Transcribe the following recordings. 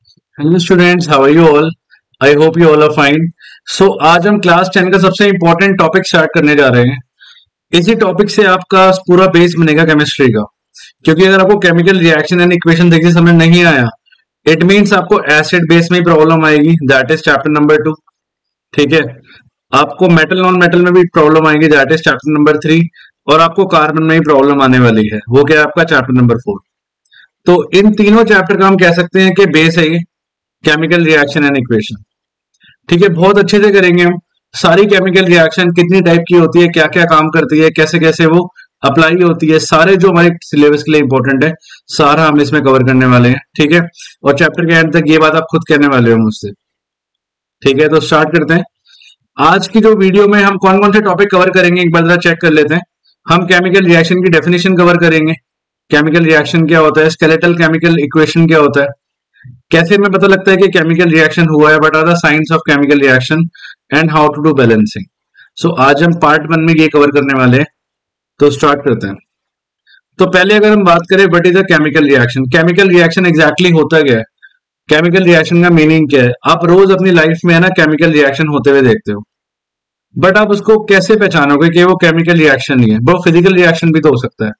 Hello students, how are you all? I hope you all are fine. So आज हम class 10 का सबसे important topic start करने जा रहे हैं। इसी टॉपिक से आपका पूरा बेस बनेगा केमिस्ट्री का। क्योंकि अगर आपको केमिकल रिएक्शन एंड इक्वेशन देखने समझ नहीं आया, इट मीन्स आपको एसिड बेस में ही प्रॉब्लम आएगी, दैट इज चैप्टर नंबर 2। ठीक है। आपको मेटल नॉन मेटल में भी प्रॉब्लम आएगी, दैट इज चैप्टर नंबर 3। और आपको कार्बन में ही प्रॉब्लम आने वाली है, वो क्या है आपका चैप्टर नंबर 4। तो इन तीनों चैप्टर का हम कह सकते हैं कि बेस है ये केमिकल रिएक्शन एंड इक्वेशन। ठीक है, बहुत अच्छे से करेंगे हम। सारी केमिकल रिएक्शन कितनी टाइप की होती है, क्या क्या काम करती है, कैसे कैसे वो अप्लाई होती है, सारे जो हमारे सिलेबस के लिए इंपॉर्टेंट है, सारा हम इसमें कवर करने वाले हैं। ठीक है, और चैप्टर के एंड तक ये बात आप खुद कहने वाले हो मुझसे। ठीक है, तो स्टार्ट करते हैं। आज की जो वीडियो में हम कौन कौन से टॉपिक कवर करेंगे एक बार जरा चेक कर लेते हैं। हम केमिकल रिएक्शन की डेफिनेशन कवर करेंगे। केमिकल रिएक्शन क्या होता है, स्केलेटल केमिकल इक्वेशन क्या होता है, कैसे हमें पता लगता है कि केमिकल रिएक्शन हुआ है, what are the science of chemical reaction and how to do balancing. So आज हम पार्ट 1 में ये कवर करने वाले हैं। तो स्टार्ट करते हैं। तो पहले अगर हम बात करें what is a chemical reaction, chemical reaction exactly होता क्या है, केमिकल रिएक्शन का मीनिंग क्या है। आप रोज अपनी लाइफ में है ना केमिकल रिएक्शन होते हुए देखते हो, बट आप उसको कैसे पहचानोगे कि वो केमिकल रिएक्शन ही है। वो फिजिकल रिएक्शन भी तो हो सकता है,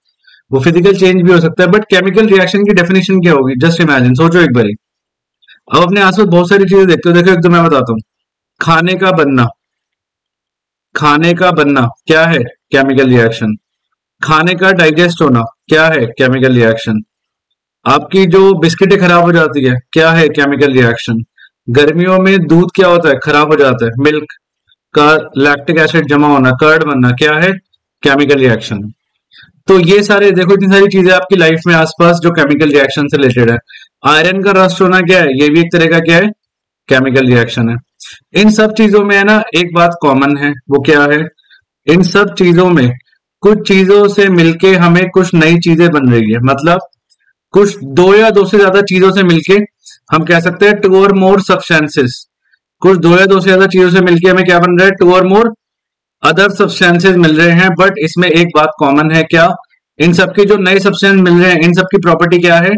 वो फिजिकल चेंज भी हो सकता है, बट केमिकल रिएक्शन की डेफिनेशन क्या होगी, जस्ट इमेजिन, सोचो एक बार। अब अपने आसपास बहुत सारी चीजें देखते हो, देखो एक तो मैं बताता हूँ। खाने का बनना, खाने का बनना क्या है, केमिकल रिएक्शन। खाने का डाइजेस्ट होना क्या है, केमिकल रिएक्शन। आपकी जो बिस्किटें खराब हो जाती है क्या है, केमिकल रिएक्शन। गर्मियों में दूध क्या होता है, खराब हो जाता है, मिल्क का लैक्टिक एसिड जमा होना, कर्ड बनना क्या है, केमिकल रिएक्शन। तो ये सारे देखो, इतनी सारी चीजें आपकी लाइफ में आसपास जो केमिकल रिएक्शन से रिलेटेड है। आयरन का रस्ट होना क्या है, ये भी एक तरह का क्या है, केमिकल रिएक्शन है। इन सब चीजों में है ना एक बात कॉमन है, वो क्या है, इन सब चीजों में कुछ चीजों से मिलके हमें कुछ नई चीजें बन रही है। मतलब कुछ दो या दो से ज्यादा चीजों से मिलके हम कह सकते हैं टू और मोर सब्सटेंसेस। कुछ दो या दो से ज्यादा चीजों से मिलके हमें क्या बन रहा है, to or more other substances मिल रहे हैं। बट इसमें एक बात कॉमन है, क्या, इन सबके जो नए सब्सटेंस मिल रहे हैं इन सबकी प्रॉपर्टी क्या है,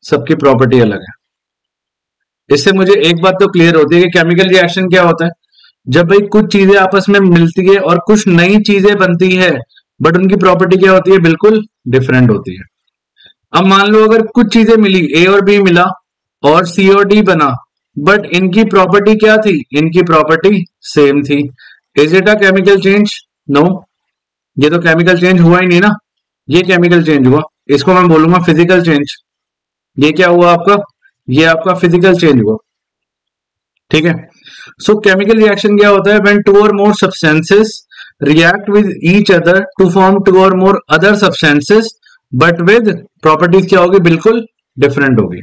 सबकी प्रॉपर्टी अलग है। इससे मुझे एक बात तो क्लियर होती है कि केमिकल रिएक्शन क्या होता है, जब भाई कुछ चीजें आपस में मिलती है और कुछ नई चीजें बनती है, बट उनकी प्रॉपर्टी क्या होती है, बिल्कुल डिफरेंट होती है। अब मान लो अगर कुछ चीजें मिली, ए और बी मिला और सी और डी बना, बट इनकी प्रॉपर्टी क्या थी, इनकी प्रॉपर्टी सेम थी। Is it a chemical change? No, ये तो केमिकल चेंज हुआ ही नहीं ना, ये केमिकल चेंज हुआ, इसको मैं बोलूंगा फिजिकल चेंज। ये क्या हुआ आपका, ये आपका फिजिकल चेंज हुआ। ठीक है। सो केमिकल रिएक्शन क्या होता है, when two or more substances react with each other to form two or more other substances, but with properties क्या होगी, बिल्कुल डिफरेंट होगी।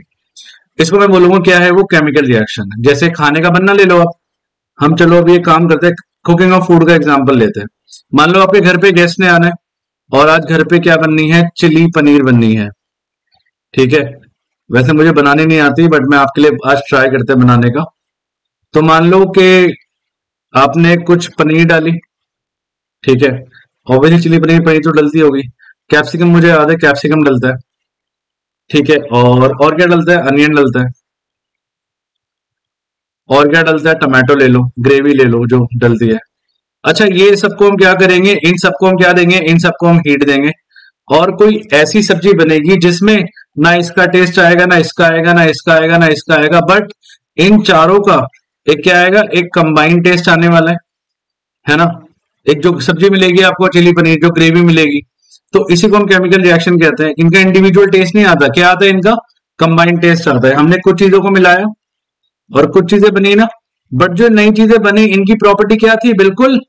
इसको मैं बोलूंगा क्या है, वो केमिकल रिएक्शन है। जैसे खाने का बनना ले लो आप, हम चलो अभी एक काम करते हैं, कुकिंग ऑफ फूड का एग्जाम्पल लेते हैं। मान लो आपके घर पे गेस्ट ने आना है और आज घर पे क्या बननी है, चिली पनीर बननी है। ठीक है, वैसे मुझे बनानी नहीं आती, बट मैं आपके लिए आज ट्राई करते हैं बनाने का। तो मान लो कि आपने कुछ पनीर डाली। ठीक है, ऑब्वियसली चिली पनीर पनीर तो डलती होगी। कैप्सिकम, मुझे याद है कैप्सिकम डलता है। ठीक है, और क्या डलता है, अनियन डलता है। और क्या डलता है, टमाटो ले लो, ग्रेवी ले लो जो डलती है। अच्छा, ये सबको हम क्या करेंगे, इन सबको हम क्या देंगे, इन सबको हम हीट देंगे। और कोई ऐसी सब्जी बनेगी जिसमें ना इसका टेस्ट आएगा, ना इसका आएगा, ना इसका आएगा, ना इसका आएगा, बट इन चारों का एक क्या आएगा, एक कंबाइंड टेस्ट आने वाला है ना। एक जो सब्जी मिलेगी आपको चिली पनीर, जो ग्रेवी मिलेगी, तो इसी को हम केमिकल रिएक्शन कहते हैं। इनका इंडिविजुअल टेस्ट नहीं आता, क्या आता है इनका, कंबाइंड टेस्ट आता है। हमने कुछ चीजों को मिलाया और कुछ चीजें बनी ना, बट जो नई चीजें बनी इनकी प्रॉपर्टी क्या थी, बिल्कुल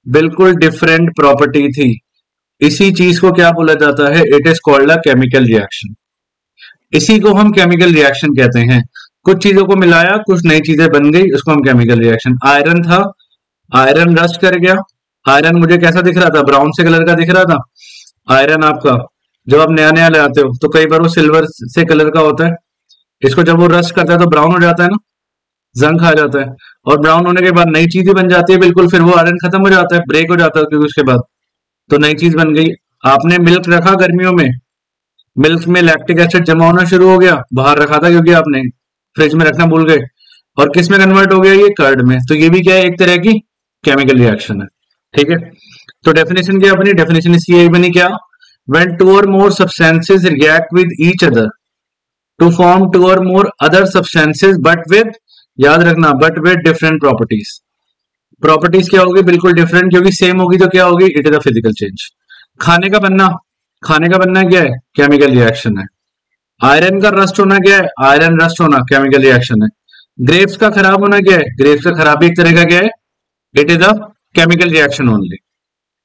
बिल्कुल डिफरेंट प्रॉपर्टी थी। इसी चीज को क्या बोला जाता है, it is called a chemical reaction. इसी को हम केमिकल रिएक्शन कहते हैं। कुछ चीजों को मिलाया, कुछ नई चीजें बन गई, उसको हम केमिकल रिएक्शन। आयरन था, आयरन रस्ट कर गया। आयरन मुझे कैसा दिख रहा था, ब्राउन से कलर का दिख रहा था। आयरन आपका जब आप नया नया लाते हो तो कई बार वो सिल्वर से कलर का होता है। इसको जब वो रस्ट करता है तो ब्राउन हो जाता है ना, जंग खा जाता है। और ब्राउन होने के बाद नई चीज ही बन जाती है बिल्कुल, फिर वो आयरन खत्म हो जाता है, ब्रेक हो जाता है, क्योंकि उसके बाद तो नई चीज बन गई। आपने मिल्क रखा गर्मियों में, मिल्क में लैक्टिक एसिड जमा होना शुरू हो गया, बाहर रखा था क्योंकि आपने, फ्रिज में रखना भूल गए, और किस में कन्वर्ट हो गया, ये कर्ड में। तो ये भी क्या है, एक तरह की केमिकल रिएक्शन है। ठीक है, तो डेफिनेशन क्या बनी, डेफिनेशन इसकी यही बनी क्या, when two or more substances react with each other to form two or more other substances but with, याद रखना, but with different properties. Properties क्या होगी, बिल्कुल डिफरेंट, क्योंकि सेम होगी तो क्या होगी, it is a physical change. खाने का बनना, खाने का बनना क्या है, केमिकल रिएक्शन है। आयरन का रस्ट होना क्या है, आयरन रस्ट होना केमिकल रिएक्शन है। ग्रेप्स का खराब होना क्या है, ग्रेप्स का खराबी एक तरह का क्या है, it is a chemical reaction only.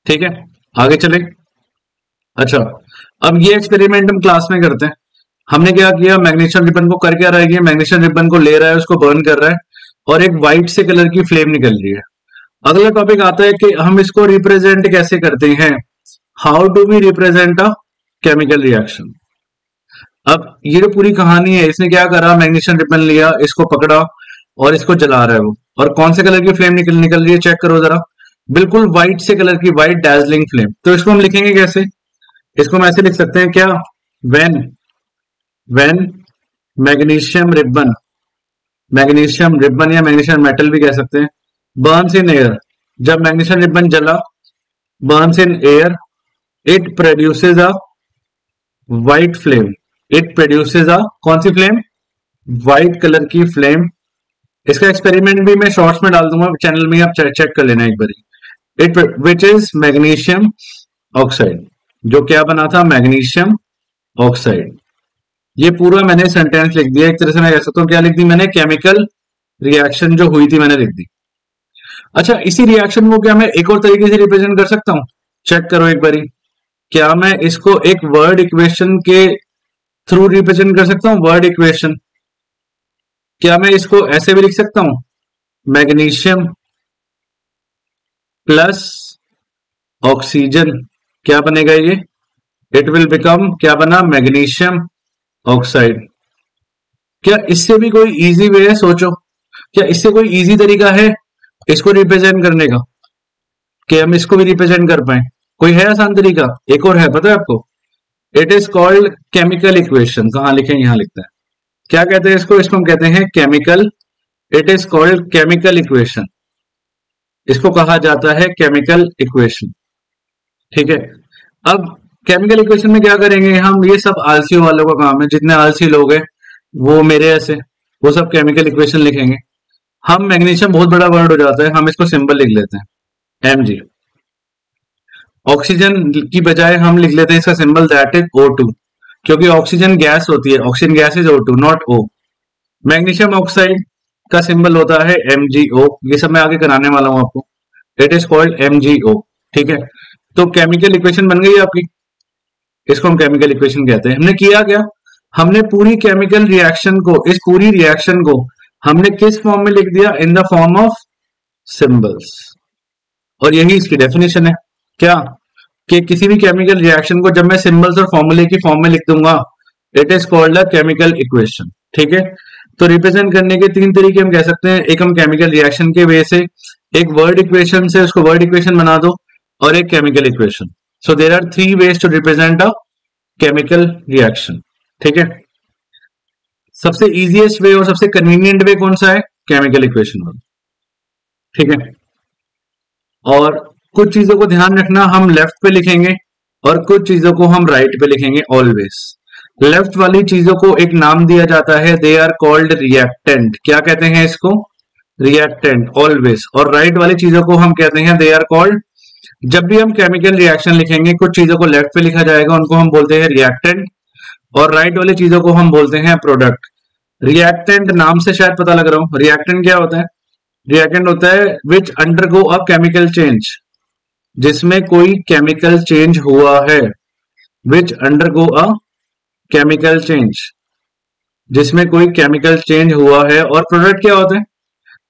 ठीक है, आगे चले। अच्छा, अब ये एक्सपेरिमेंट हम क्लास में करते हैं। हमने क्या किया, मैग्नीशियम रिबन को कर क्या रहा है, ये मैग्नीशियम रिबन को ले रहा है, उसको बर्न कर रहा है, और एक व्हाइट से कलर की फ्लेम निकल रही है। अगला टॉपिक आता है कि हम इसको रिप्रेजेंट कैसे करते हैं, how do we represent a chemical reaction. अब ये जो पूरी कहानी है, इसने क्या करा, मैग्नीशियम रिबन लिया, इसको पकड़ा और इसको जला रहा है वो, और कौन से कलर की फ्लेम निकल रही है, चेक करो जरा, बिल्कुल व्हाइट से कलर की, व्हाइट डैजलिंग फ्लेम। तो इसको हम लिखेंगे कैसे, इसको हम ऐसे लिख सकते हैं क्या, when when magnesium ribbon, magnesium ribbon या मैग्नीशियम मेटल भी कह सकते हैं, बर्न्स इन एयर, जब मैग्नीशियम रिबन जला, Burns in air, it produces a white flame, it produces अ कौन सी फ्लेम, व्हाइट कलर की फ्लेम। इसका एक्सपेरिमेंट भी मैं शॉर्ट्स में डाल दूंगा चैनल में, आप चेक कर लेना एक बार। It which is magnesium oxide, जो क्या बना था, मैग्नीशियम ऑक्साइड। ये पूरा मैंने सेंटेंस लिख दिया, एक तरह से मैं कह सकता हूँ, क्या लिख दी मैंने, केमिकल रिएक्शन जो हुई थी मैंने लिख दी। अच्छा, इसी रिएक्शन को क्या मैं एक और तरीके से रिप्रेजेंट कर सकता हूँ, चेक करो एक बारी, क्या मैं इसको एक वर्ड इक्वेशन के थ्रू रिप्रेजेंट कर सकता हूँ, वर्ड इक्वेशन। क्या मैं इसको ऐसे भी लिख सकता हूं, मैग्नीशियम प्लस ऑक्सीजन, क्या बनेगा ये, इट विल बिकम, क्या बना, मैग्नीशियम ऑक्साइड। क्या इससे भी कोई इजी वे है, सोचो, क्या इससे कोई इजी तरीका है इसको रिप्रेजेंट करने का, कि हम इसको भी रिप्रेजेंट कर पाए, कोई है आसान तरीका, एक और है, पता है आपको, it is called chemical equation. कहां लिखें, यहां लिखता है, क्या कहते हैं इसको, इसको हम कहते हैं chemical, it is called chemical equation, इसको कहा जाता है केमिकल इक्वेशन। ठीक है, अब केमिकल इक्वेशन में क्या करेंगे हम, ये सब आलसी वालों का काम है, जितने आलसी लोग हैं वो मेरे ऐसे, वो सब केमिकल इक्वेशन लिखेंगे। हम मैग्नीशियम बहुत बड़ा वर्ड हो जाता है, हम इसको सिंबल लिख लेते हैं Mg। ऑक्सीजन की बजाय हम लिख लेते हैं इसका सिंबल, दैट इज O2, क्योंकि ऑक्सीजन गैस होती है, oxygen gas is O2 not O। Magnesium oxide का सिंबल होता है MgO, ये सब मैं आगे कराने वाला हूं आपको, इट इज कॉल्ड MgO। ठीक है, तो केमिकल इक्वेशन बन गई आपकी, इसको हम केमिकल इक्वेशन कहते हैं। हमने किया क्या, हमने पूरी केमिकल रिएक्शन को, इस पूरी रिएक्शन को हमने किस फॉर्म में लिख दिया, in the form of symbols, और यही इसकी डेफिनेशन है, क्या, कि किसी भी केमिकल रिएक्शन को जब मैं सिंबल्स और फॉर्मूले की फॉर्म में लिख दूंगा, it is called a chemical equation. ठीक है, तो रिप्रेजेंट करने के तीन तरीके हम कह सकते हैं, एक हम केमिकल रिएक्शन के वे से, एक वर्ड इक्वेशन से उसको वर्ड इक्वेशन बना दो, और एक chemical equation. So there are three ways to represent a chemical reaction. ठीक है, सबसे इजीएस्ट वे और सबसे कन्वीनियंट वे कौन सा है, केमिकल इक्वेशन वाला। ठीक है, और कुछ चीजों को ध्यान रखना, हम लेफ्ट पे लिखेंगे और कुछ चीजों को हम राइट पे लिखेंगे ऑलवेज। लेफ्ट वाली चीजों को एक नाम दिया जाता है, दे आर कॉल्ड रिएक्टेंट, क्या कहते हैं इसको, रिएक्टेंट ऑलवेज। और राइट वाली चीजों को हम कहते हैं, दे आर कॉल्ड, जब भी हम केमिकल रिएक्शन लिखेंगे कुछ चीजों को लेफ्ट पे लिखा जाएगा, उनको हम बोलते हैं रिएक्टेंट, और राइट वाली चीजों को हम बोलते हैं प्रोडक्ट। रिएक्टेंट नाम से शायद पता लग रहा हूं, रिएक्टेंट क्या होता है, रिएक्टेंट होता है विच अंडरगो अ केमिकल चेंज, जिसमें कोई केमिकल चेंज हुआ है, विच अंडरगो अ केमिकल चेंज, जिसमें कोई केमिकल चेंज हुआ है। और प्रोडक्ट क्या होता है,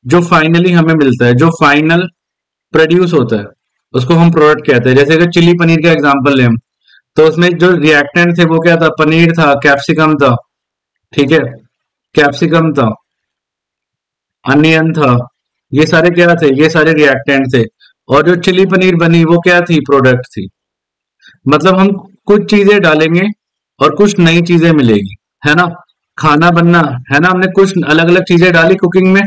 जो फाइनली हमें मिलता है, जो फाइनल प्रोड्यूस होता है, उसको हम प्रोडक्ट कहते हैं। जैसे अगर चिली पनीर का एग्जांपल लें हम, तो उसमें जो रिएक्टेंट थे वो क्या था, पनीर था, कैप्सिकम था, ठीक है, कैप्सिकम था, अनियन था, ये सारे क्या थे, ये सारे रिएक्टेंट थे। और जो चिली पनीर बनी वो क्या थी, प्रोडक्ट थी। मतलब हम कुछ चीजें डालेंगे और कुछ नई चीजें मिलेगी, है ना। खाना बनना, है ना, हमने कुछ अलग अलग चीजें डाली कुकिंग में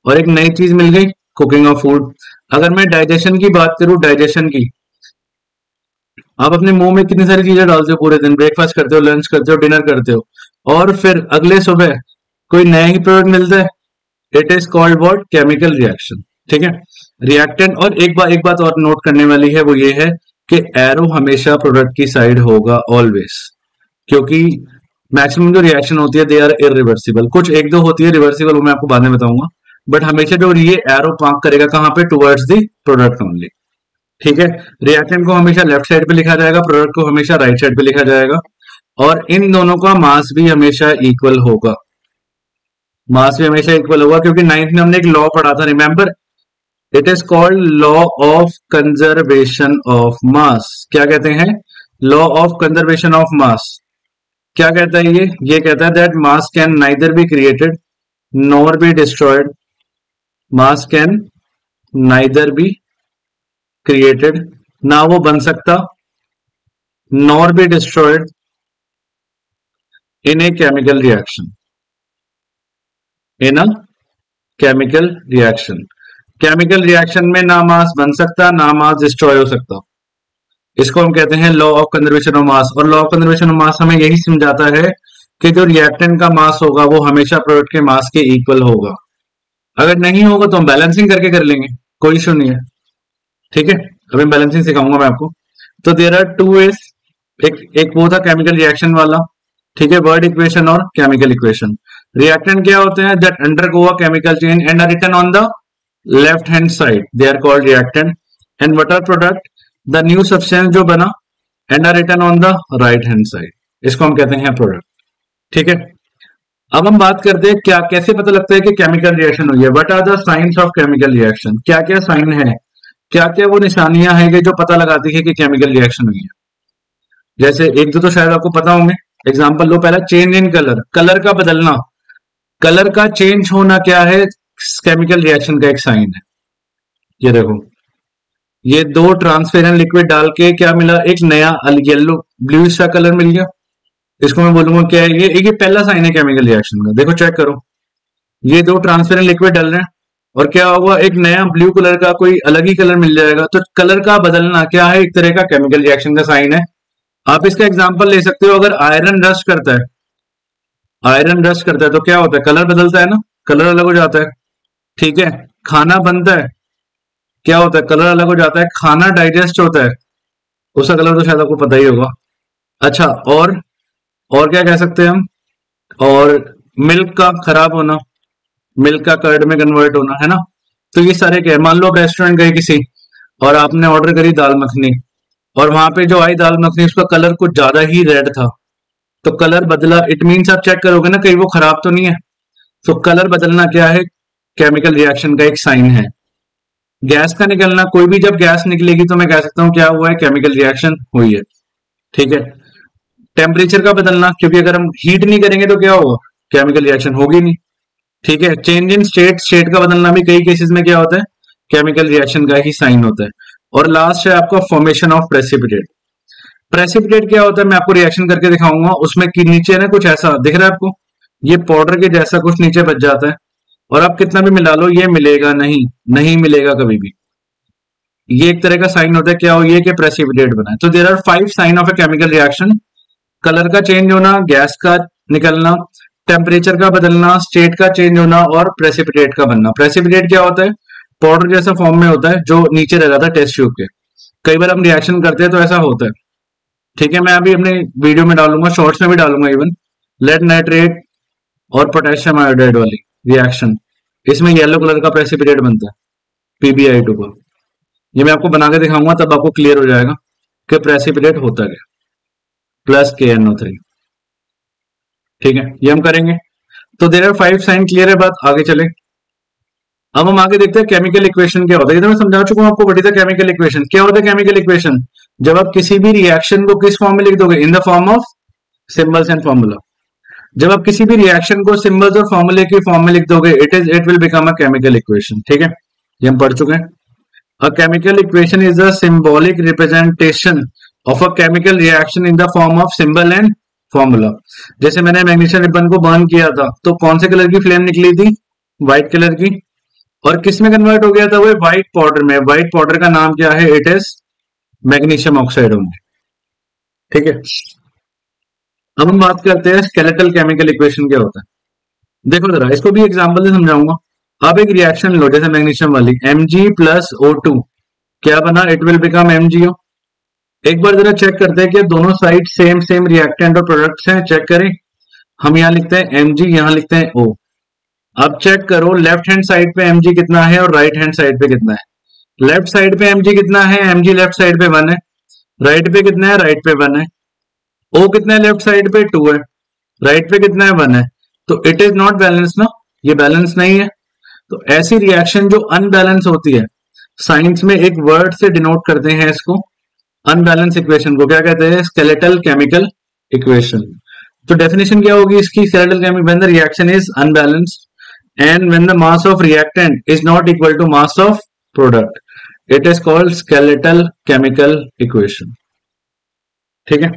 और एक नई चीज मिल गई, कुकिंग ऑफ फूड। अगर मैं डाइजेशन की बात करूं, डाइजेशन की, आप अपने मुंह में कितनी सारी चीजें डालते हो पूरे दिन, ब्रेकफास्ट करते हो, लंच करते हो, डिनर करते हो, और फिर अगले सुबह कोई नया ही प्रोडक्ट मिलता है, it is called what, chemical reaction. ठीक है, रिएक्टेंट। और एक बात और नोट करने वाली है, वो ये है कि एरो हमेशा प्रोडक्ट की साइड होगा ऑलवेज, क्योंकि मैक्सिमम जो रिएक्शन होती है दे आर इरिवर्सिबल, कुछ एक दो होती है रिवर्सिबल, वो मैं आपको बाद में बताऊंगा, बट हमेशा जो ये एरो पॉइंट करेगा कहां पे, टुवर्ड्स द प्रोडक्ट ओनली। ठीक है, रिएक्टेंट को हमेशा लेफ्ट साइड पे लिखा जाएगा, प्रोडक्ट को हमेशा राइट साइड पे लिखा जाएगा, और इन दोनों का मास भी हमेशा इक्वल होगा, मास भी हमेशा इक्वल होगा, क्योंकि नाइन्थ में हमने एक लॉ पढ़ा था, remember, it is called law of conservation of mass. क्या कहते हैं, law of conservation of mass. क्या कहता है ये कहता है that mass can neither be created nor be destroyed, mass can neither be created, ना वो बन सकता, nor be destroyed in A chemical reaction, in a chemical reaction. Chemical reaction में ना मास बन सकता, ना मास डिस्ट्रॉय हो सकता, इसको हम कहते हैं law of conservation of mass. और law of conservation of mass हमें यही समझाता है कि जो रिएक्टेंट का मास होगा वो हमेशा प्रोडक्ट के मास के इक्वल होगा, अगर नहीं होगा तो हम बैलेंसिंग करके कर लेंगे, कोई इशू नहीं है। ठीक है, अभी बैलेंसिंग सिखाऊंगा मैं आपको। तो देयर आर टू वेज, एक वो था केमिकल रिएक्शन वाला, ठीक है, वर्ड इक्वेशन और केमिकल इक्वेशन। रिएक्टेंट क्या होते हैं, that undergo a chemical change and are written on the left hand side, they are called reactant. And what are product, the new substance जो बना and are written on the right hand side, इसको हम कहते हैं product. ठीक है, अब हम बात करते हैं क्या कैसे पता लगता है कि केमिकल रिएक्शन हुई है, what are the science of chemical reaction, क्या क्या साइन है, क्या क्या वो निशानियां हैं कि जो पता लगाती है कि केमिकल रिएक्शन हुई है। जैसे एक दो तो शायद आपको पता होंगे, एग्जांपल लो, पहला चेंज इन कलर, कलर का बदलना, कलर का चेंज होना क्या है, केमिकल रिएक्शन का एक साइन है। ये देखो, ये दो ट्रांसपेरेंट लिक्विड डाल के क्या मिला, एक नया येलो ब्लूइश सा कलर मिल गया, इसको मैं बोलूंगा क्या है, ये पहला साइन है केमिकल रिएक्शन का। देखो चेक करो, ये दो ट्रांसपेरेंट लिक्विड डाल रहे हैं और क्या होगा, एक नया ब्लू कलर का कोई अलग ही कलर मिल जाएगा, तो कलर का बदलना क्या है, एक तरह का केमिकल रिएक्शन का साइन है। आप इसका एग्जांपल ले सकते हो, अगर आयरन रस्ट करता है, आयरन रस्ट करता है तो क्या होता है, कलर बदलता है ना, कलर अलग हो जाता है। ठीक है, खाना बनता है, क्या होता है, कलर अलग हो जाता है। खाना डाइजेस्ट होता है, उसका कलर तो शायद आपको पता ही होगा। अच्छा, और क्या कह सकते हैं हम, और मिल्क का खराब होना, मिल्क का कर्ड में कन्वर्ट होना, है ना। तो ये सारे क्या है, मान लो आप रेस्टोरेंट गए किसी और आपने ऑर्डर करी दाल मखनी, और वहां पे जो आई दाल मखनी उसका कलर कुछ ज्यादा ही रेड था, तो कलर बदला, इट मीन्स आप चेक करोगे ना कहीं वो खराब तो नहीं है। तो कलर बदलना क्या है, केमिकल रिएक्शन का एक साइन है। गैस का निकलना, कोई भी जब गैस निकलेगी तो मैं कह सकता हूँ क्या हुआ है, केमिकल रिएक्शन हुई है। ठीक है, टेम्परेचर का बदलना, क्योंकि अगर हम हीट नहीं करेंगे तो क्या होगा, केमिकल रिएक्शन होगी नहीं। ठीक है, चेंज इन स्टेट, स्टेट का बदलना भी कई केसेस में क्या होता है, केमिकल रिएक्शन का ही साइन होता है। और लास्ट है आपका फॉर्मेशन ऑफ प्रेसिपिटेट। प्रेसिपिटेट क्या होता है, मैं आपको रिएक्शन करके दिखाऊंगा, उसमें कि नीचे ना कुछ ऐसा दिख रहा है आपको, ये पाउडर के जैसा कुछ नीचे बच जाता है, और आप कितना भी मिला लो ये मिलेगा नहीं, नहीं मिलेगा कभी भी। ये एक तरह का साइन होता है, क्या हो ये कि प्रेसिपिटेट बना है। तो there are 5 sign of a chemical reaction, colour का चेंज होना, गैस का निकलना, टेम्परेचर का बदलना, स्टेट का चेंज होना, और प्रेसिपिटेट का बनना। प्रेसिपिटेट क्या होता है, पाउडर जैसा फॉर्म में होता है जो नीचे रह जाता है टेस्ट ट्यूब के। कई बार हम रिएक्शन करते हैं तो ऐसा होता है। ठीक है, मैं अभी अपने वीडियो में डालूंगा, शॉर्ट्स में भी डालूंगा इवन, लेड नाइट्रेट और पोटेशियम आयोडाइड वाली रिएक्शन, इसमें येलो कलर का प्रेसिपिटेट बनता है PbI2 को। ये मैं आपको बना के दिखाऊंगा, तब आपको क्लियर हो जाएगा कि प्रेसिपिटेट होता क्या, प्लस KNO3। ठीक है, ये हम करेंगे। तो देयर आर 5 साइन, क्लियर है बात, आगे चले। अब हम आगे देखते हैं केमिकल इक्वेशन क्या होता है। ये तो मैं समझा चुका हूं आपको, what is the chemical equation. क्या होता है केमिकल इक्वेशन, जब आप किसी भी रिएक्शन को किस फॉर्म में लिख दोगे, in the form of symbols and formula. जब आप किसी भी रिएक्शन को सिंबल्स और फॉर्मूले की फॉर्म में लिख दोगे, it will become a chemical equation. ठीक है, ये हम पढ़ चुके हैं। A chemical equation is a symbolic representation of a chemical reaction in the form of symbol and formula. जैसे मैंने मैग्नीशियम रिबन को बर्न किया था तो कौन से कलर की फ्लेम निकली थी? व्हाइट कलर की। और किस में कन्वर्ट हो गया था वो? व्हाइट पाउडर में। व्हाइट पाउडर का नाम क्या है? It is magnesium oxide only. ठीक है, अब हम बात करते हैं स्केलेटल केमिकल इक्वेशन क्या होता है। देखो जरा, इसको भी एग्जांपल से समझाऊंगा। अब एक रिएक्शन लो जैसे मैग्नीशियम वाली, Mg प्लस O2 क्या बना? It will become MgO। एक बार जरा चेक करते हैं कि दोनों साइड सेम सेम रिएक्टेंट और प्रोडक्ट्स हैं। चेक करें, हम यहाँ लिखते हैं Mg, यहाँ लिखते हैं O। अब चेक करो लेफ्ट हैंड साइड पे Mg कितना है और राइट हैंड साइड पे कितना है। लेफ्ट साइड पे Mg कितना है? Mg लेफ्ट साइड पे 1 है। राइट पे कितना है? राइट पे 1 है। O कितना है? लेफ्ट साइड पे 2 है। राइट पे कितना है? 1 है। तो इट इज नॉट बैलेंस ना, ये बैलेंस नहीं है। तो ऐसी रिएक्शन जो अनबैलेंस होती है, साइंस में एक वर्ड से डिनोट करते हैं इसको, अनबैलेंस इक्वेशन को क्या कहते हैं? Skeletal chemical equation. तो डेफिनेशन क्या होगी इसकी? Skeletal chemical, when the reaction is unbalanced and when the mass of reactant is not equal to mass of product, it is called skeletal chemical equation. ठीक है,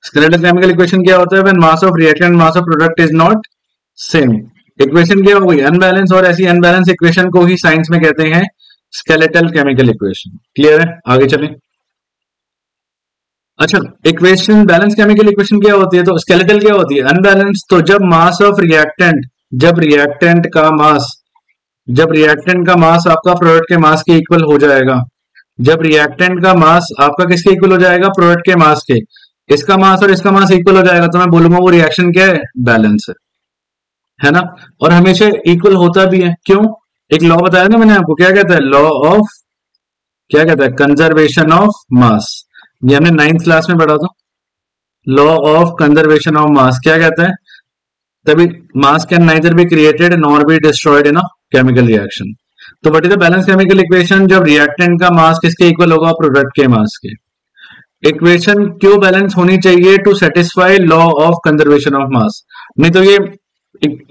स्केलेटल केमिकल इक्वेशन क्या होता है? When mass of reactant mass of product is not same. Equation क्या होगी? Unbalance. और ऐसी unbalance equation को ही साइंस में कहते हैं स्केलेटल केमिकल इक्वेशन। क्लियर है? आगे चलें। अच्छा, इक्वेशन बैलेंस केमिकल इक्वेशन क्या होती है? तो स्केलेटल क्या होती है? अनबैलेंस। तो जब मास ऑफ रिएक्टेंट, जब रिएक्टेंट का मास आपका प्रोडक्ट के मास के इक्वल हो जाएगा, जब रिएक्टेंट का मास आपका किसके इक्वल हो जाएगा? प्रोडक्ट के मास के। इसका मास और इसका मास इक्वल हो जाएगा तो मैं बोलूंगा वो रिएक्शन क्या है? बैलेंस है ना। और हमेशा इक्वल होता भी है। क्यों? एक लॉ बताया ना मैंने आपको, क्या कहता है? लॉ ऑफ, क्या कहता है? Conservation of mass. ये हमने 9th क्लास में पढ़ा था। Law of conservation of mass क्या कहता है? तभी mass can neither be created nor be destroyed in a chemical reaction. तो what is the balance chemical equation? जब रिएक्टेंट का मास किसके इक्वल होगा? प्रोडक्ट के मास के। इक्वेशन क्यों बैलेंस होनी चाहिए? To satisfy law of conservation of mass. नहीं तो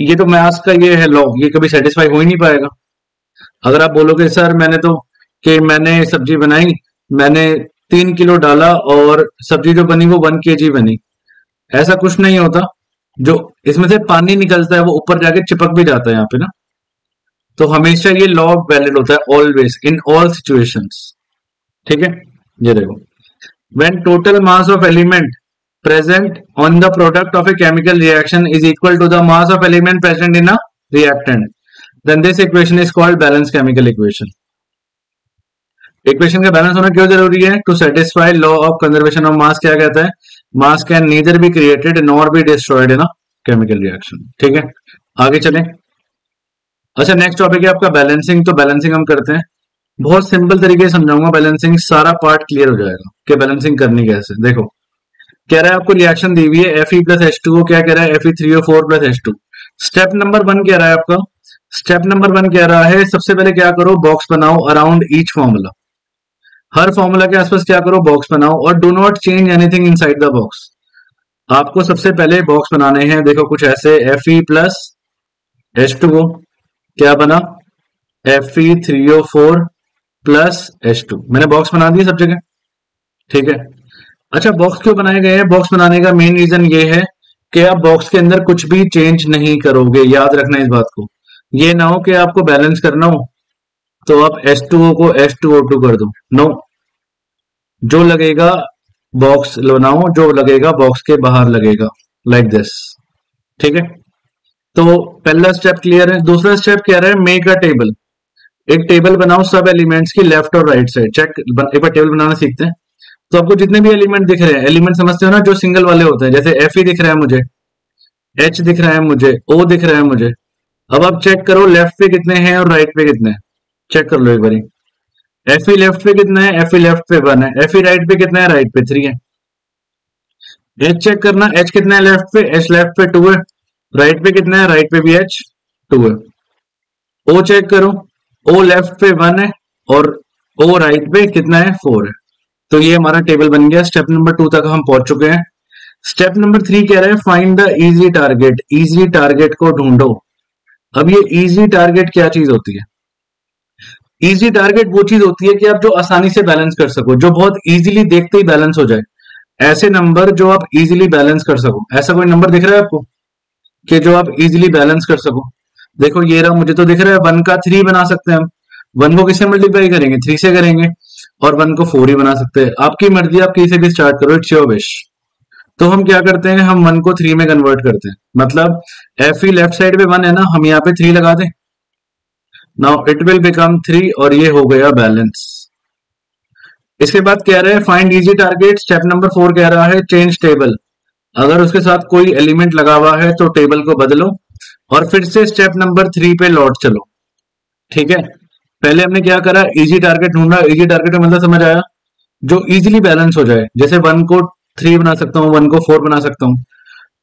ये तो मास का ये है लॉ, ये कभी सेटिस्फाई हो ही नहीं पाएगा। अगर आप बोलोगे सर मैंने सब्जी बनाई, मैंने 3 किलो डाला और सब्जी जो बनी वो 1 kg बनी, ऐसा कुछ नहीं होता। जो इसमें से पानी निकलता है वो ऊपर जाके चिपक भी जाता है यहाँ पे ना। तो हमेशा ये लॉ वैलिड होता है, ऑलवेज, इन ऑल सिचुएशंस। ठीक है, ये देखो, when total mass of element present on the product of a chemical reaction is equal to the mass of element present in a reactant, then this equation is called balanced chemical equation. Equation का balance होना क्यों जरूरी है? To satisfy law of conservation of mass. क्या कहता है? Mass can neither be created nor be destroyed in a chemical reaction. ठीक है, आगे चलें। अच्छा, नेक्स्ट टॉपिक है आपका बैलेंसिंग। तो बैलेंसिंग हम करते हैं, बहुत सिंपल तरीके से समझाऊंगा बैलेंसिंग, सारा पार्ट क्लियर हो जाएगा कि बैलेंसिंग करनी कैसे। देखो, कह रहा है आपको रिएक्शन दी हुई है Fe प्लस H2O, क्या कह रहा है? Fe3O4 plus H2। Step number 1 कह रहा है आपका, स्टेप नंबर 1 कह रहा है सबसे पहले क्या करो? बॉक्स बनाओ अराउंड ईच फॉर्मूला। हर फॉर्मूला के आसपास क्या करो? बॉक्स बनाओ और do not change anything inside the box. आपको सबसे पहले बॉक्स बनाने हैं। देखो कुछ ऐसे, Fe प्लस H2O क्या बना? Fe3O4 plus H2। मैंने बॉक्स बना दिए सब जगह। ठीक है, अच्छा, बॉक्स क्यों बनाए गए हैं? बॉक्स बनाने का मेन रीजन ये है कि आप बॉक्स के अंदर कुछ भी चेंज नहीं करोगे। याद रखना इस बात को। ये ना हो कि आपको बैलेंस करना हो तो आप H2O को H2O2 कर दो। नो, जो लगेगा बॉक्स बनाओ, जो लगेगा बॉक्स के बाहर लगेगा, लाइक दिस। ठीक है, तो पहला स्टेप क्लियर है। दूसरा स्टेप क्या है? Make a table. एक टेबल बनाओ सब एलिमेंट्स की, लेफ्ट और राइट साइड। चेक, एक बार टेबल बनाना सीखते हैं। तो आपको जितने भी एलिमेंट दिख रहे हैं, एलिमेंट समझते हो ना, जो सिंगल वाले होते हैं, जैसे Fe दिख रहा है मुझे, H दिख रहा है मुझे, O दिख रहा है मुझे। अब आप चेक करो लेफ्ट पे कितने हैं और राइट पे कितने हैं। चेक कर लो एक बारी। Fe लेफ्ट पे कितना है? Fe लेफ्ट पे 1 है। Fe राइट पे कितना है? राइट पे 3 है। H चेक करना, H कितना है लेफ्ट पे? H लेफ्ट पे 2 है। राइट पे कितना है? राइट पे भी H 2 है। O चेक करो, O लेफ्ट पे 1 है और O राइट पे कितना है? 4 है। तो ये हमारा टेबल बन गया। स्टेप नंबर 2 तक हम पहुंच चुके हैं। स्टेप नंबर 3 कह रहा है find the easy target. Easy target को ढूंढो। अब ये इजी टारगेट क्या चीज होती है? इजी टारगेट वो चीज होती है कि आप जो आसानी से बैलेंस कर सको, जो बहुत इजीली देखते ही बैलेंस हो जाए। ऐसे नंबर जो आप इजीली बैलेंस कर सको। ऐसा कोई नंबर दिख रहा है आपको कि जो आप इजीली बैलेंस कर सको? देखो ये रहा, मुझे तो दिख रहा है 1 का 3 बना सकते हैं हम। 1 को किससे मल्टीप्लाई करेंगे? 3 से करेंगे। और 1 को 4 ही बना सकते हैं। आपकी मर्जी, आप किसी भी स्टार्ट करो, इट्स योर विश। तो हम क्या करते हैं, हम 1 को 3 में कन्वर्ट करते हैं। मतलब एफ ई लेफ्ट साइड पे 1 है ना, हम यहाँ पे 3 लगा दें। नाउ इट विल बिकम 3 और ये हो गया बैलेंस। इसके बाद कह रहे हैं find easy target. Step number 4 कह रहा है चेंज टेबल। अगर उसके साथ कोई एलिमेंट लगा हुआ है तो टेबल को बदलो और फिर से स्टेप नंबर 3 पे लौट चलो। ठीक है, पहले हमने क्या करा, इजी टारगेट ढूंढा। इजी टारगेट का मतलब समझ आया, जो इजीली बैलेंस हो जाए। जैसे 1 को 3 बना सकता हूँ, 1 को 4 बना सकता हूँ।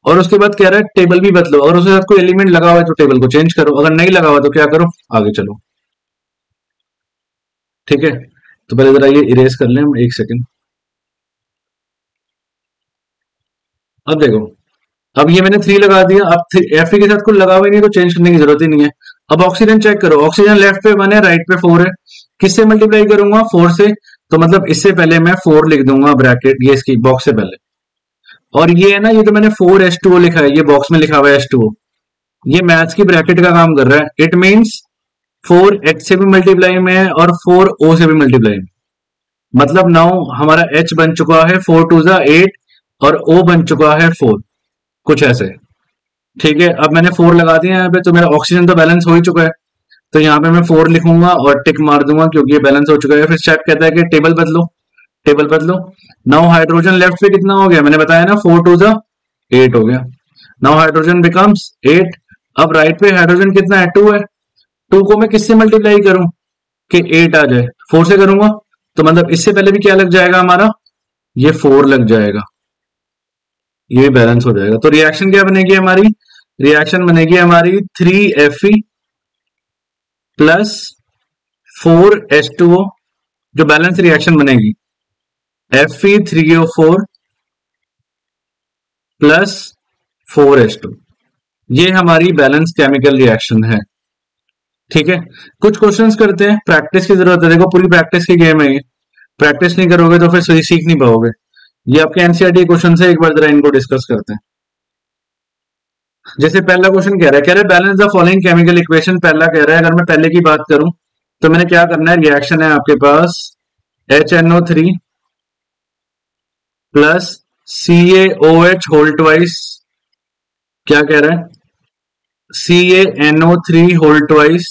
और उसके बाद कह रहा है टेबल भी बदलो। और उसके साथ कोई एलिमेंट लगा हुआ है तो टेबल को चेंज करो, अगर नहीं लगा हुआ तो क्या करो, आगे चलो। ठीक है, तो पहले जरा ये इरेज कर लें हम, एक सेकेंड। अब देखो, अब ये मैंने 3 लगा दिया। अब एफ के साथ कुछ लगा हुआ ही नहीं तो चेंज करने की जरूरत ही नहीं है। अब ऑक्सीजन चेक करो, ऑक्सीजन लेफ्ट पे 1 है, राइट पे 4 है। किससे मल्टीप्लाई करूंगा? 4 से। तो मतलब इससे पहले मैं 4 लिख दूंगा ब्रैकेट, ये इसकी बॉक्स से पहले। और ये है ना, ये तो मैंने 4H2O लिखा है, ये बॉक्स में लिखा हुआ है H2O। ये मैथ्स की ब्रैकेट का काम कर रहा है। इट मीन्स 4H से भी मल्टीप्लाई में है और 4O से भी मल्टीप्लाई में। मतलब नाउ हमारा H बन चुका है 4 2 8 और O बन चुका है 4, कुछ ऐसे। ठीक है, अब मैंने 4 लगा दिया यहाँ पे, तो मेरा ऑक्सीजन तो बैलेंस हो ही चुका है। तो यहाँ पे मैं 4 लिखूंगा और टिक मार दूंगा क्योंकि ये बैलेंस हो चुका है। फिर स्टेप कहता है कि टेबल बदलो, टेबल बदलो। नाउ हाइड्रोजन लेफ्ट पे कितना हो गया, मैंने बताया ना 4 2 8 हो गया। Now hydrogen becomes 8। अब राइट पे हाइड्रोजन कितना है, 2 है। 2 को मैं किससे मल्टीप्लाई करूं कि 8 आ जाए? 4 से करूंगा। तो मतलब इससे पहले भी क्या लग जाएगा हमारा, ये 4 लग जाएगा, ये भी बैलेंस हो जाएगा। तो रिएक्शन क्या बनेगी हमारी? रिएक्शन बनेगी हमारी 3Fe प्लस 4H2O। जो बैलेंस रिएक्शन बनेगी Fe3O4 प्लस 4H2। ये हमारी बैलेंस केमिकल रिएक्शन है। ठीक है, कुछ क्वेश्चंस करते हैं, प्रैक्टिस की जरूरत है। देखो पूरी प्रैक्टिस की गेम है ये, प्रैक्टिस नहीं करोगे तो फिर सही सीख नहीं पाओगे। ये आपके एनसीईआरटी क्वेश्चन है, एक बार जरा इनको डिस्कस करते हैं। जैसे पहला क्वेश्चन कह रहा है balance the following chemical equation. पहला कह रहा है, अगर मैं पहले की बात करूं तो मैंने क्या करना है, रिएक्शन है आपके पास HNO3 plus CaOH whole twice. क्या कह रहा है, CaNO3 whole twice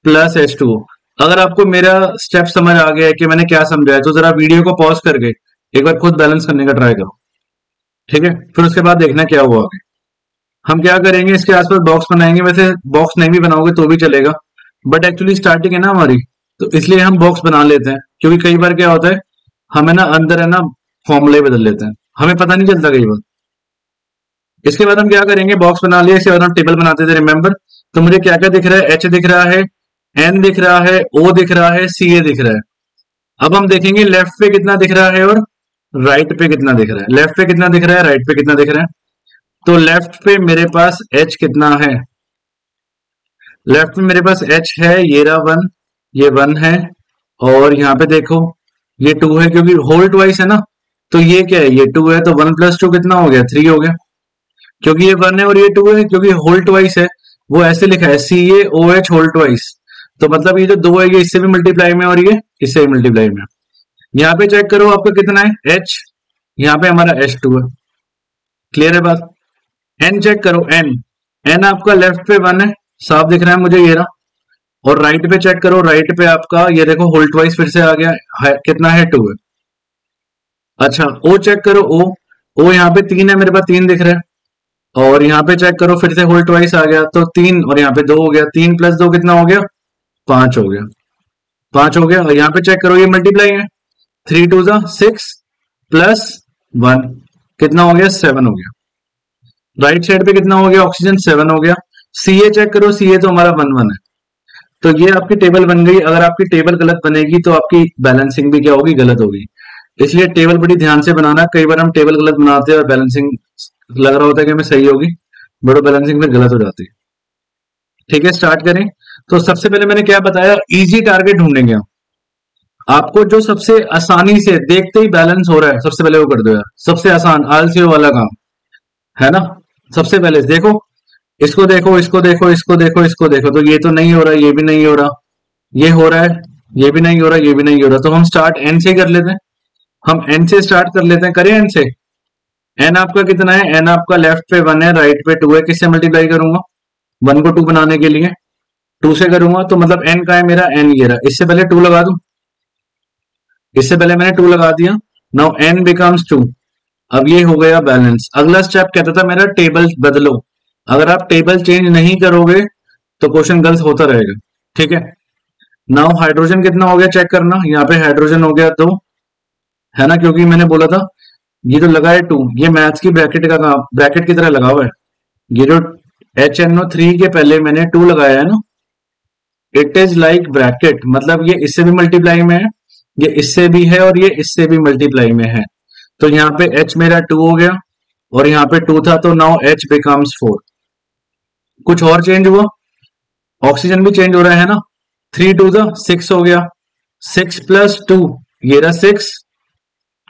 plus H2O। अगर आपको मेरा स्टेप समझ आ गया है कि मैंने क्या समझाया, तो जरा वीडियो को पॉज करके एक बार खुद बैलेंस करने का ट्राई करो। ठीक है, फिर उसके बाद देखना क्या हुआ आगे। हम क्या करेंगे, इसके आसपास बॉक्स बनाएंगे। वैसे बॉक्स नहीं भी बनाओगे तो भी चलेगा, बट एक्चुअली स्टार्टिंग है ना हमारी, तो इसलिए हम बॉक्स बना लेते हैं। क्योंकि कई बार क्या होता है, हमें ना अंदर है ना फॉर्मूले बदल लेते हैं, हमें पता नहीं चलता कई बार। इसके बाद हम क्या करेंगे, बॉक्स बना लिया, इसके बाद हम टेबल बनाते थे, रिमेंबर। तो मुझे क्या क्या दिख रहा है, H दिख रहा है, N दिख रहा है, O दिख रहा है, Ca दिख रहा है। अब हम देखेंगे लेफ्ट पे कितना दिख रहा है और राइट पे कितना दिख रहा है। लेफ्ट पे कितना दिख रहा है, राइट पे कितना दिख रहा है। तो लेफ्ट पे मेरे पास H कितना है, लेफ्ट में मेरे पास H है, ये रहा 1, ये 1 है। और यहाँ पे देखो ये 2 है, क्योंकि होल ट्वाइस है ना। तो ये क्या है, ये 2 है, तो 1 प्लस 2 कितना हो गया, 3 हो गया। क्योंकि ये 1 है और ये 2 है, क्योंकि होल ट्वाइस है, वो ऐसे लिखा है CaOH होल ट्वाइस। तो मतलब ये जो 2 है ये इससे भी मल्टीप्लाई में और ये इससे भी मल्टीप्लाई में। यहाँ पे चेक करो आपका कितना है H, यहाँ पे हमारा H2 है। क्लियर है बात? N चेक करो, N आपका लेफ्ट पे 1 है, साफ दिख रहा है मुझे, ये रहा। और राइट पे चेक करो, राइट पे आपका ये देखो होल ट्वाइस फिर से आ गया है, कितना है, 2 है। अच्छा O चेक करो, O यहाँ पे 3 है, मेरे पास 3 दिख रहा है। और यहाँ पे चेक करो, फिर से होल ट्वाइस आ गया, तो 3 और यहाँ पे 2 हो गया। 3 प्लस 2 कितना हो गया, 5 हो गया। 5 हो गया। और यहाँ पे चेक करो, ये मल्टीप्लाई है, 3 2 6 प्लस 1 कितना हो गया, 7 हो गया। राइट साइड पे कितना हो गया, ऑक्सीजन 7 हो गया। Ca चेक करो, Ca तो हमारा 1 1 है। तो ये आपकी टेबल बन गई। अगर आपकी टेबल गलत बनेगी तो आपकी बैलेंसिंग भी क्या होगी, गलत होगी। इसलिए टेबल बड़ी ध्यान से बनाना। कई बार हम टेबल गलत बनाते हैं और बैलेंसिंग लग रहा होता है कि हमें सही होगी, बट बैलेंसिंग फिर गलत हो जाती है। ठीक है, स्टार्ट करें। तो सबसे पहले मैंने क्या बताया, इजी टारगेट ढूंढेंगे हम। आपको जो सबसे आसानी से देखते ही बैलेंस हो रहा है सबसे पहले वो कर दो यार, सबसे आसान आलसी वाला काम है ना। सबसे पहले देखो, इसको देखो, इसको देखो, इसको देखो, इसको देखो, तो ये तो नहीं हो रहा, ये भी नहीं हो रहा, ये हो रहा है, ये भी नहीं हो रहा, ये भी नहीं हो रहा, तो हम स्टार्ट एन से कर लेते हैं। हम एन से स्टार्ट कर लेते हैं, करें एन से। एन आपका कितना है? एन आपका लेफ्ट पे 1 है, राइट पे 2 है, किससे मल्टीप्लाई करूंगा? 1 को 2 बनाने के लिए 2 से करूंगा, तो मतलब एन का है मेरा, एन ये रहा। इससे पहले 2 लगा दूं, इससे पहले मैंने 2 लगा दिया। Now N becomes 2। अब ये हो गया बैलेंस। अगला स्टेप कहता था मेरा टेबल बदलो। अगर आप टेबल चेंज नहीं करोगे तो क्वेश्चन गलत होता रहेगा, ठीक है। नाउ हाइड्रोजन कितना हो गया चेक करना। यहाँ पे हाइड्रोजन हो गया 2, है ना, क्योंकि मैंने बोला था ये जो लगा है 2, ये मैथ्स की ब्रैकेट का काम, ब्रैकेट की तरह लगा हुआ है। ये जो HNO3 के पहले मैंने 2 लगाया है ना, इट इज लाइक ब्रैकेट, मतलब ये इससे भी मल्टीप्लाई में है, ये इससे भी है, और ये इससे भी मल्टीप्लाई में है। तो यहाँ पे H मेरा 2 हो गया, और यहाँ पे 2 था, तो नाउ H बिकम्स 4। कुछ और चेंज हुआ? ऑक्सीजन भी चेंज हो रहा है ना। 3 2 था 6 हो गया, 6 प्लस 2 ये रहा 6,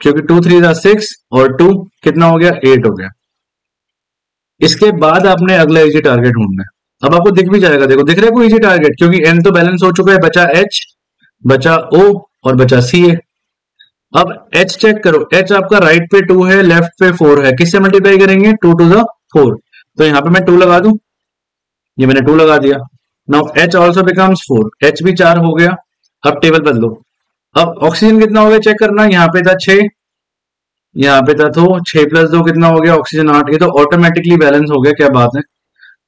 क्योंकि 2 3 था 6, और 2 कितना हो गया? 8 हो गया। इसके बाद आपने अगला इजी टारगेट ढूंढना है। अब आपको दिख भी जाएगा, देखो दिख रहा है कोई इजी टारगेट, क्योंकि एन तो बैलेंस हो चुका है, बचा H, बचा O, और बचा Ca। अब H चेक करो, H आपका राइट पे 2 है, लेफ्ट पे 4 है, किससे मल्टीप्लाई करेंगे? 2 टू द 4। तो यहाँ पे मैं 2 लगा दूं, ये मैंने 2 लगा दिया। Now H also becomes 4, H भी 4 हो गया। अब टेबल बदलो। अब ऑक्सीजन कितना हो गया चेक करना। यहाँ पे था 6, यहाँ पे था तो 6 प्लस 2 कितना हो गया? ऑक्सीजन 8। ये तो ऑटोमेटिकली बैलेंस हो गया, क्या बात है।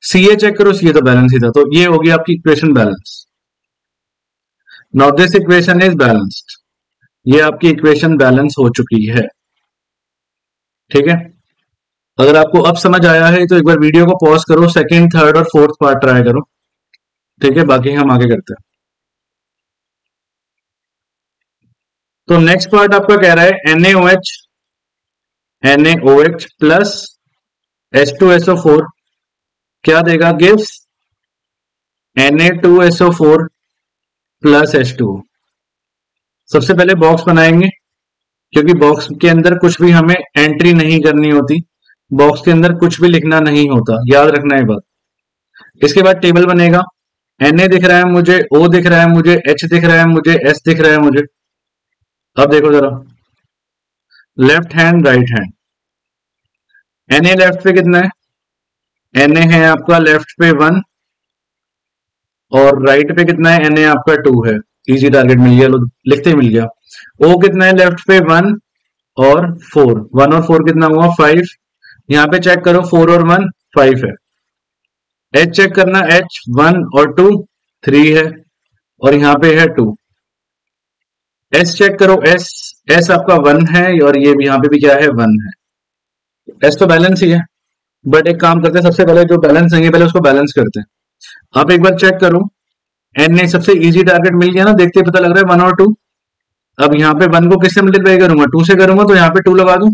Ca चेक करो, Ca तो बैलेंस ही था, तो ये होगी आपकी equation balance. Now this equation is balanced. ये आपकी इक्वेशन बैलेंस हो चुकी है, ठीक है। अगर आपको अब समझ आया है तो एक बार वीडियो को पॉज करो, सेकंड, थर्ड और फोर्थ पार्ट ट्राई करो, ठीक है। बाकी हम आगे करते हैं। तो नेक्स्ट पार्ट आपका कह रहा है NaOH प्लस H2SO4 क्या देगा? Gives Na2SO4 plus H2O। सबसे पहले बॉक्स बनाएंगे, क्योंकि बॉक्स के अंदर कुछ भी हमें एंट्री नहीं करनी होती, बॉक्स के अंदर कुछ भी लिखना नहीं होता, याद रखना है बात। इसके बाद टेबल बनेगा। Na दिख रहा है मुझे, O दिख रहा है मुझे, H दिख रहा है मुझे, S दिख रहा है मुझे। अब देखो जरा, left hand right hand. Na left पे कितना है? Na है आपका लेफ्ट पे 1, और राइट पे कितना है? Na आपका 2 है। इजी टारगेट मिल गया, लिखते ही मिल गया। O कितना है लेफ्ट पे? 1 और 4, 1 और 4 कितना हुआ? 5। यहाँ पे चेक करो, 4 और 1 5 है। H चेक करना, H 1 और 2 3 है, और यहाँ पे है 2। S चेक करो, S आपका 1 है, और ये भी यहाँ पे भी क्या है? 1 है। S तो बैलेंस ही है, बट एक काम करते हैं, सबसे पहले जो बैलेंस नहीं है पहले उसको बैलेंस करते हैं। आप एक बार चेक करो, N ने सबसे इजी टारगेट मिल गया ना, देखते पता लग रहा है 1 और 2। अब यहाँ पे 1 को किससे मल्टीप्लाई करूंगा? 2 से करूंगा, तो यहाँ पे 2 लगा दूं।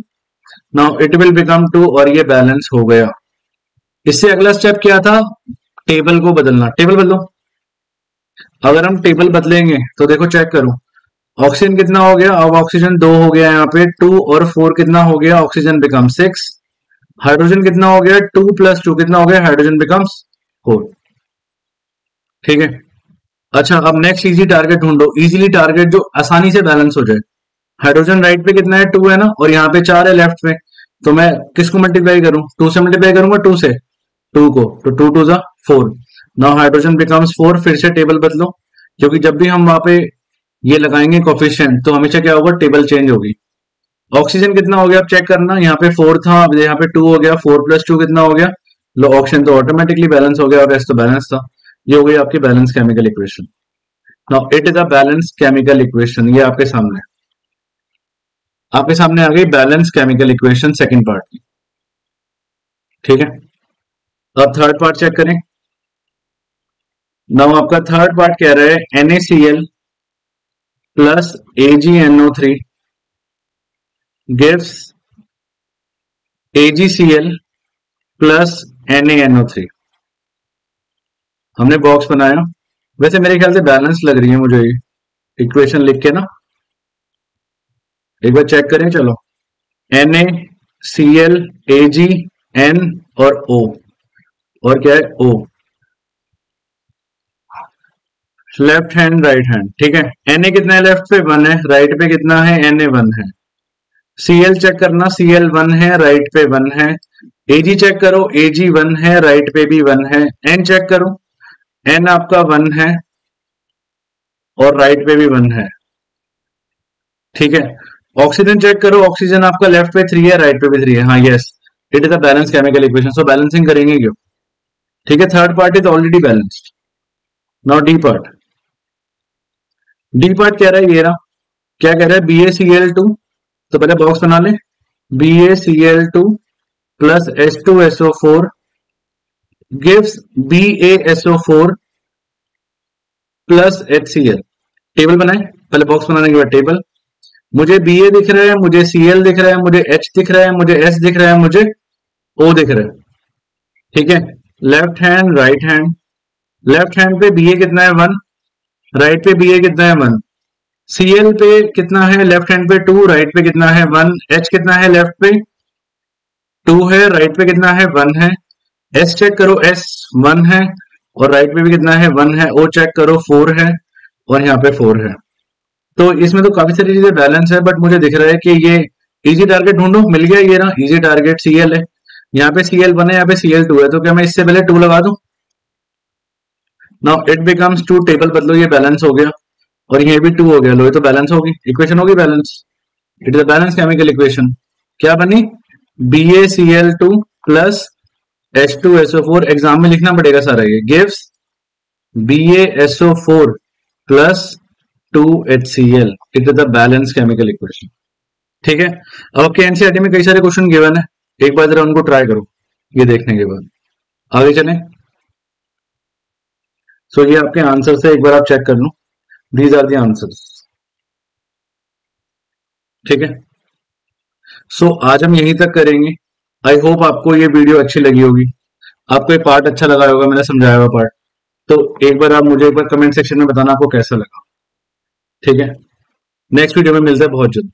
नाउ इट विल बिकम 2, और ये बैलेंस हो गया। इससे अगला स्टेप क्या था? टेबल को बदलना। टेबल बदलो। अगर हम टेबल बदलेंगे तो देखो चेक करो, ऑक्सीजन कितना हो गया? अब ऑक्सीजन 2 हो गया, यहाँ पे 2 और 4 कितना हो गया? Oxygen become 6। हाइड्रोजन कितना हो गया? 2 प्लस 2 कितना हो गया? हाइड्रोजन बिकम्स 4, ठीक है। अच्छा, अब नेक्स्ट इजी टारगेट ढूंढो, इजीली टारगेट जो आसानी से बैलेंस हो जाए। हाइड्रोजन राइट पे कितना है? 2 है ना, और यहाँ पे 4 है लेफ्ट पे, तो मैं किसको मल्टीप्लाई करूं? 2 से मल्टीप्लाई करूंगा, 2 से 2 को, तो 2 2 जा 4। Now hydrogen becomes 4। फिर से टेबल बदलो, क्योंकि जब भी हम वहां पे ये लगाएंगे कोफिशिएंट, तो हमेशा क्या होगा? टेबल चेंज होगी। ऑक्सीजन कितना हो गया? अब चेक करना, यहाँ पे 4 था, अब यहाँ पे 2 हो गया, 4 प्लस 2 कितना हो गया? लो, ऑक्सीजन तो ऑटोमेटिकली बैलेंस हो गया, और रेस्ट तो बैलेंस था। ये हो गई आपकी balance chemical equation. Now it is a balance chemical equation. ये आपके सामने आ गई balance chemical equation second part की, ठीक है। अब थर्ड पार्ट चेक करें। नाउ आपका थर्ड पार्ट कह रहा है NaCl plus AgNO3 gives AgCl plus NaNO3। हमने बॉक्स बनाया, वैसे मेरे ख्याल से बैलेंस लग रही है मुझे ये इक्वेशन लिख के ना, एक बार चेक करें, चलो। NaCl Ag N और O, और क्या है O, left hand right hand, ठीक है। Na कितना है लेफ्ट पे 1 है, राइट पे कितना है Na 1 है। Cl चेक करना, Cl 1 है, राइट पे 1 है। Ag चेक करो, Ag 1 है, राइट पे भी 1 है। N चेक करो, N आपका 1 है और राइट पे भी 1 है, ठीक है। ऑक्सीजन चेक करो, ऑक्सीजन आपका लेफ्ट पे 3 है, राइट पे भी 3 है। हाँ, yes, it is a balance chemical equation, so balancing करेंगे क्यों, ठीक है। Third part is already balanced. Now D part, D part कह रहा है ये रहा, क्या कह रहा है, BaCl2, तो पहले बॉक्स बना ले। BaCl2 plus H2SO4 gives BaSO4 plus HCl। Table बनाए, पहले बॉक्स बनाने के बाद टेबल। मुझे Ba दिख रहा है, मुझे Cl दिख रहा है, मुझे H दिख रहा है, मुझे S दिख रहा है, मुझे O दिख रहा है, ठीक है। Left hand right hand, left hand पे Ba कितना है 1, राइट पे Ba कितना है 1। Cl पे कितना है लेफ्ट हैंड पे 2, राइट पे कितना है 1। H कितना है लेफ्ट पे 2 है, राइट पे कितना है 1 है। S चेक करो, S 1 है और राइट पे भी कितना है 1 है। O चेक करो 4 है और यहाँ पे 4 है। तो इसमें तो काफी सारी चीजें बैलेंस है, बट मुझे दिख रहा है कि ये इजी टारगेट ढूंढो, मिल गया, ये रहा इजी टारगेट, Cl है। यहाँ पे Cl1 है, यहाँ पे Cl2 है, तो क्या मैं इससे पहले 2 लगा दूं। नाउ इट बिकम्स 2, टेबल बदलो, ये बैलेंस हो गया और ये भी 2 हो गया, लो ये तो बैलेंस होगी, इक्वेशन होगी balance. It is a balance chemical equation. क्या बनी, BaCl2 प्लस H2SO4, एग्जाम में लिखना पड़ेगा सारा ये, gives BaSO4 plus 2HCl। It is the balance chemical equation, ठीक है। अब आपके एनसीईआरटी में कई सारे क्वेश्चन गिवन है, एक बार जरा उनको ट्राई करो, ये देखने के बाद आगे चलें। सो ये आपके आंसर से एक बार आप चेक कर लो, दीज आर द आंसर्स, ठीक है। सो आज हम यहीं तक करेंगे। आई होप आपको ये वीडियो अच्छी लगी होगी, आपको ये पार्ट अच्छा लगा होगा, मैंने समझाया हुआ पार्ट। तो एक बार आप मुझे एक बार कमेंट सेक्शन में बताना आपको कैसा लगा, ठीक है। नेक्स्ट वीडियो में मिलते हैं बहुत जल्द।